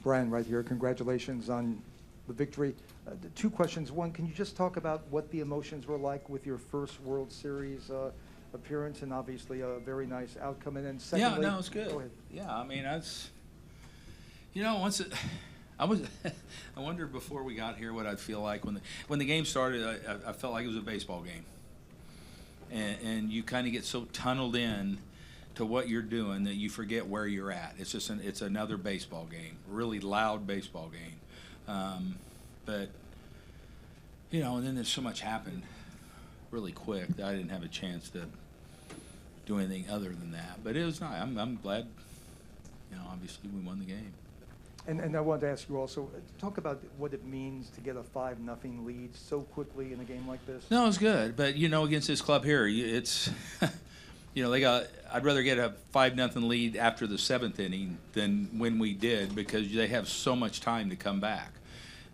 Brian, right here. Congratulations on the victory. Two questions. One, can you just talk about what the emotions were like with your first World Series appearance, and obviously a very nice outcome? And then secondly, yeah, no, it's good. Go ahead. Yeah, I mean, that's, once it, I was, I wondered before we got here what I'd feel like when the game started. I felt like it was a baseball game, and you kind of get so tunneled in to what you're doing that you forget where you're at. It's just it's another baseball game, really loud baseball game. But and then there's so much happened really quick that I didn't have a chance to do anything other than that. But it was nice. I'm glad. Obviously we won the game. And I wanted to ask you also, talk about what it means to get a 5-0 lead so quickly in a game like this. No, it's good, but against this club here, it's I'd rather get a 5-0 lead after the 7th inning than when we did, because they have so much time to come back,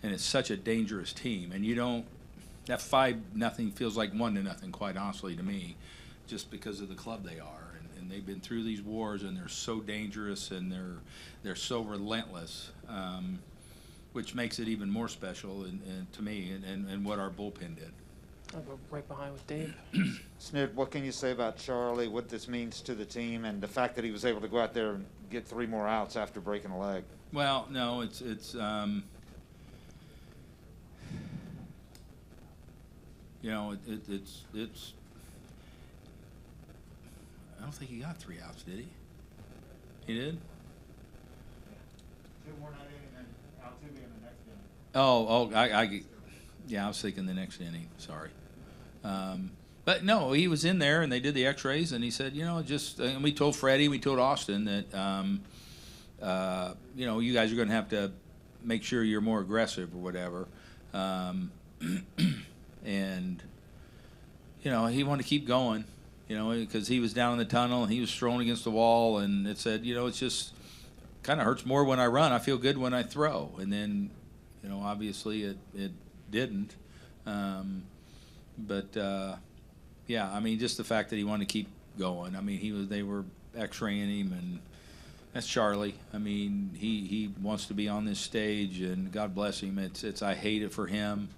and it's such a dangerous team. And that 5-0 feels like 1-0, quite honestly to me, just because of the club they are. And they've been through these wars, and they're so dangerous, and they're so relentless, which makes it even more special and to me, and what our bullpen did. I'll go right behind with Dave. Snit, what can you say about Charlie, what this means to the team, and the fact that he was able to go out there and get 3 more outs after breaking a leg? Well, no, it's I don't think he got 3 outs, did he? He did? 2 more not inning and out 2 in the next inning. I was thinking the next inning. Sorry. But no, he was in there, and they did the X-rays, and he said, and we told Freddie, we told Austin that, you guys are going to have to make sure you're more aggressive or whatever. And he wanted to keep going. Because he was down in the tunnel and he was thrown against the wall, and it said, it's just kind of hurts more when I run. I feel good when I throw. And then, obviously it didn't. Just the fact that he wanted to keep going. I mean, they were X-raying him, and that's Charlie. I mean, he wants to be on this stage, and God bless him. I hate it for him.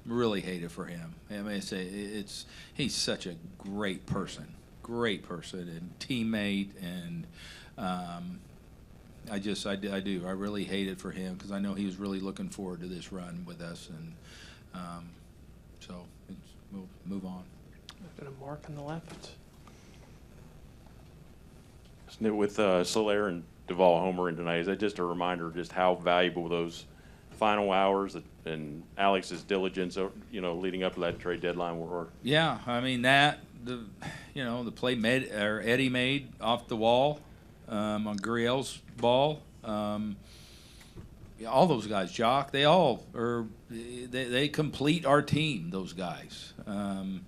Really hate it for him. I mean, he's such a great person, and teammate, and I do. I really hate it for him, because I know he was really looking forward to this run with us, and so we'll move on. I've got a Mark on the left. With Soler and Duvall homering tonight, is that just a reminder just how valuable those final hours and Alex's diligence, leading up to that trade deadline were? Yeah, I mean the play Eddie made off the wall on Gurriel's ball. All those guys, Jock, they all they complete our team. Those guys, and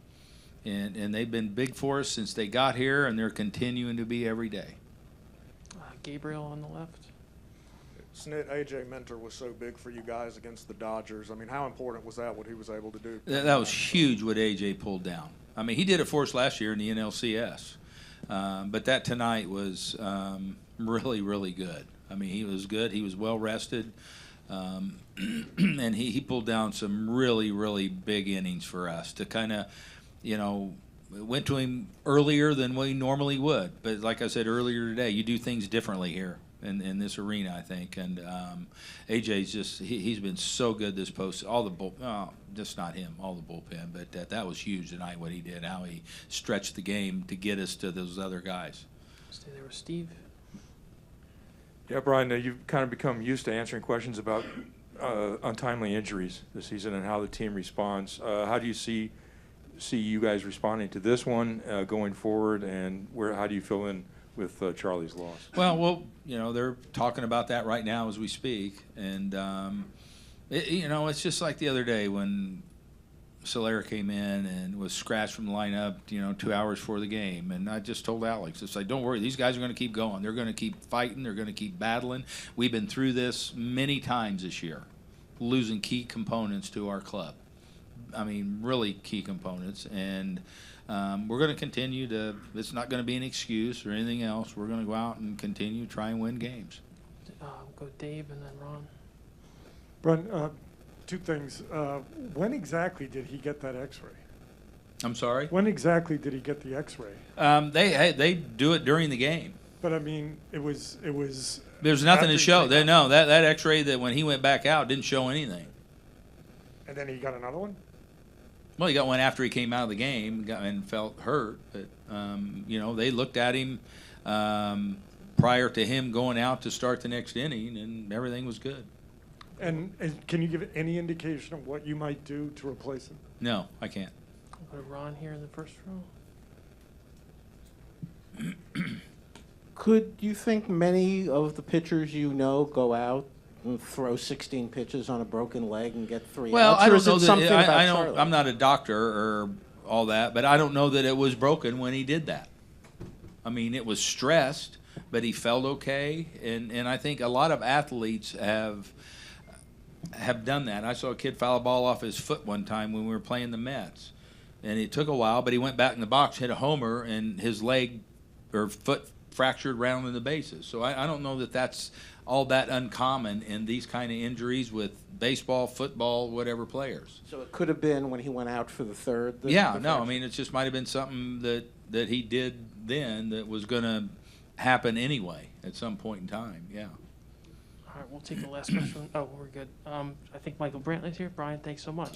they've been big for us since they got here, and they're continuing to be every day. Gabriel on the left. Snit, A.J. Minter was so big for you guys against the Dodgers. I mean, how important was that, what he was able to do? That was huge what A.J. pulled down. I mean, he did it for us last year in the NLCS. But that tonight was really, really good. I mean, he was good. He was well rested. And he pulled down some really, really big innings for us to kind of, went to him earlier than we normally would. But like I said earlier today, you do things differently here in this arena, I think. And AJ's he's been so good this post. Just not him, all the bullpen. But that was huge tonight, what he did, how he stretched the game to get us to those other guys. Stay there with Steve. Yeah, Brian, you've kind of become used to answering questions about untimely injuries this season and how the team responds. How do you see you guys responding to this one going forward, and how do you fill in with Charlie's loss? Well, they're talking about that right now as we speak, and it's just like the other day when Soler came in and was scratched from the lineup, 2 hours before the game, and I just told Alex, it's like, don't worry, these guys are going to keep going. They're going to keep fighting. They're going to keep battling. We've been through this many times this year, losing key components to our club. I mean, really key components, and we're going to continue to. It's not going to be an excuse or anything else. We're going to go out and continue to try and win games. Go Dave and then Ron. Brian, two things. When exactly did he get that X-ray? I'm sorry? When exactly did he get the X-ray? They do it during the game. But I mean, it was. There's nothing after to he show. came out. No, that X-ray that when he went back out didn't show anything. And then he got another one. Well, he got one after he came out of the game and felt hurt. But, they looked at him prior to him going out to start the next inning, and everything was good. And can you give any indication of what you might do to replace him? No, I can't. I'll go to Ron here in the first row. Could you think many of the pitchers you know go out and throw 16 pitches on a broken leg and get 3 Well, outs? I Or don't is it know something that. about I don't. Charlie? I'm not a doctor or all that, but I don't know that it was broken when he did that. I mean, it was stressed, but he felt okay, and I think a lot of athletes have done that. I saw a kid foul a ball off his foot one time when we were playing the Mets, and it took a while, but he went back in the box, hit a homer, and his leg or foot fractured round in the bases. So I don't know that that's all that uncommon in these kind of injuries with baseball, football, whatever players. So it could have been when he went out for the third? Yeah, no, I mean, it just might have been something that he did then that was going to happen anyway at some point in time, yeah. All right, we'll take the last question. Oh, we're good. I think Michael Brantley's here. Brian, thanks so much.